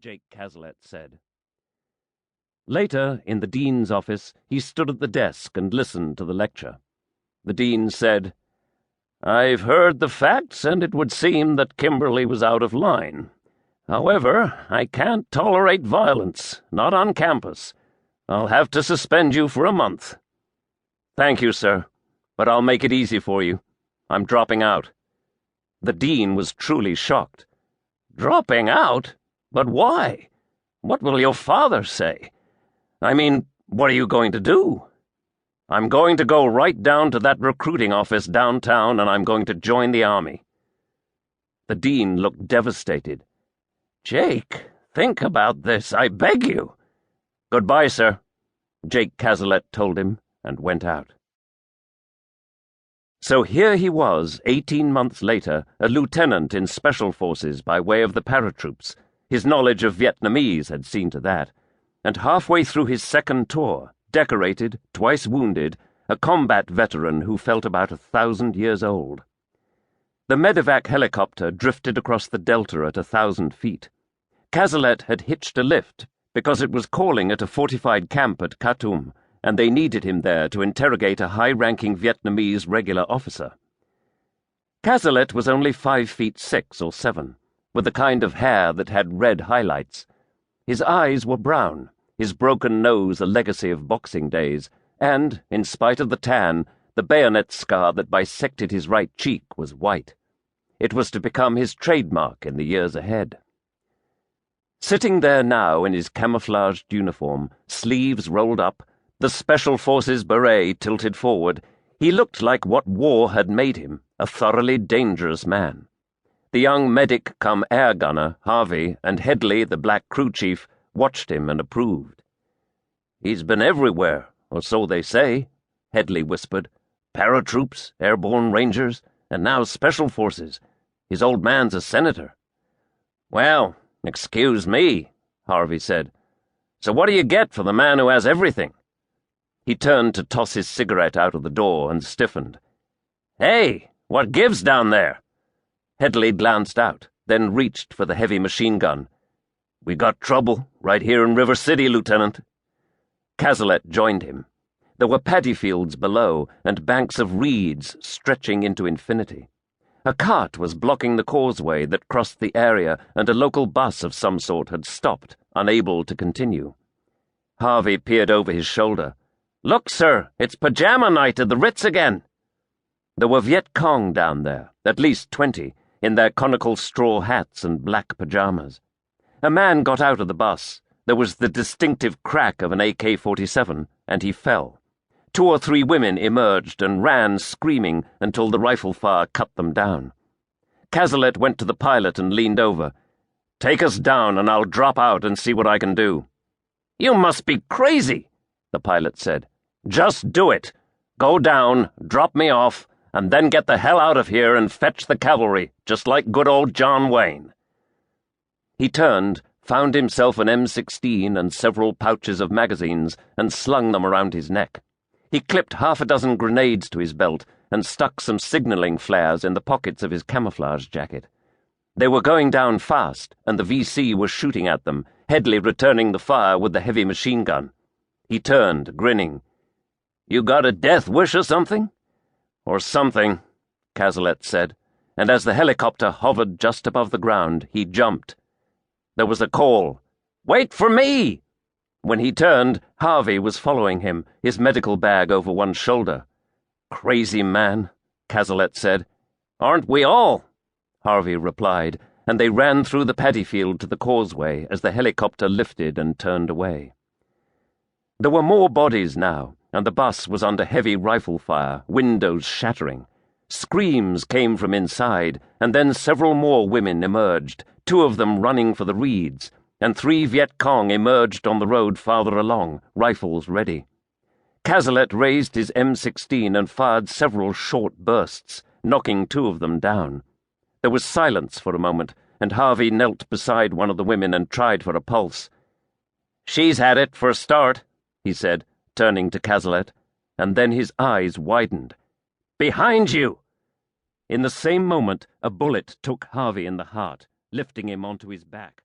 Jake Cazalet said. Later, in the dean's office, he stood at the desk and listened to the lecture. The dean said, "I've heard the facts, and it would seem that Kimberly was out of line. However, I can't tolerate violence, not on campus. I'll have to suspend you for a month." "Thank you, sir, but I'll make it easy for you. I'm dropping out." The dean was truly shocked. "Dropping out? But why? What will your father say? I mean, what are you going to do?" "I'm going to go right down to that recruiting office downtown, and I'm going to join the army." The dean looked devastated. "Jake, think about this, I beg you." "Goodbye, sir," Jake Cazalet told him, and went out. So here he was, 18 months later, a lieutenant in Special Forces by way of the paratroops. His knowledge of Vietnamese had seen to that. And halfway through his second tour, decorated, twice wounded, a combat veteran who felt about 1,000 years old. The medevac helicopter drifted across the delta at 1,000 feet. Cazalet had hitched a lift because it was calling at a fortified camp at Khartoum, and they needed him there to interrogate a high-ranking Vietnamese regular officer. Cazalet was only 5'6" or 7", with the kind of hair that had red highlights. His eyes were brown, his broken nose a legacy of boxing days, and, in spite of the tan, the bayonet scar that bisected his right cheek was white. It was to become his trademark in the years ahead. Sitting there now in his camouflaged uniform, sleeves rolled up, the Special Forces beret tilted forward, he looked like what war had made him, a thoroughly dangerous man. The young medic-cum-air gunner, Harvey, and Headley, the black crew chief, watched him and approved. "He's been everywhere, or so they say," Headley whispered. "Paratroops, airborne rangers, and now Special Forces. His old man's a senator." "Well, excuse me," Harvey said. "So what do you get for the man who has everything?" He turned to toss his cigarette out of the door and stiffened. "Hey, what gives down there?" Headley glanced out, then reached for the heavy machine gun. "We got trouble right here in River City, Lieutenant." Cazalet joined him. There were paddy fields below, and banks of reeds stretching into infinity. A cart was blocking the causeway that crossed the area, and a local bus of some sort had stopped, unable to continue. Harvey peered over his shoulder. "Look, sir, it's pajama night at the Ritz again." There were Viet Cong down there, at least 20, in their conical straw hats and black pajamas. A man got out of the bus. There was the distinctive crack of an AK-47, and he fell. 2 or 3 women emerged and ran screaming until the rifle fire cut them down. Cazalet went to the pilot and leaned over. "Take us down and I'll drop out and see what I can do." "You must be crazy," the pilot said. "Just do it. Go down, drop me off, and then get the hell out of here and fetch the cavalry, just like good old John Wayne." He turned, found himself an M16 and several pouches of magazines, and slung them around his neck. He clipped 6 grenades to his belt and stuck some signaling flares in the pockets of his camouflage jacket. They were going down fast, and the VC was shooting at them, Headley returning the fire with the heavy machine gun. He turned, grinning. "You got a death wish or something?" "Or something," Cazalet said, and as the helicopter hovered just above the ground, he jumped. There was a call. "Wait for me!" When he turned, Harvey was following him, his medical bag over one shoulder. "Crazy man," Cazalet said. "Aren't we all?" Harvey replied, and they ran through the paddy field to the causeway as the helicopter lifted and turned away. There were more bodies now, and the bus was under heavy rifle fire, windows shattering. Screams came from inside, and then several more women emerged, 2 of them running for the reeds, and 3 Viet Cong emerged on the road farther along, rifles ready. Cazalet raised his M16 and fired several short bursts, knocking 2 of them down. There was silence for a moment, and Harvey knelt beside one of the women and tried for a pulse. "She's had it for a start," he said, turning to Cazalet, and then his eyes widened. "Behind you!" In the same moment, a bullet took Harvey in the heart, lifting him onto his back.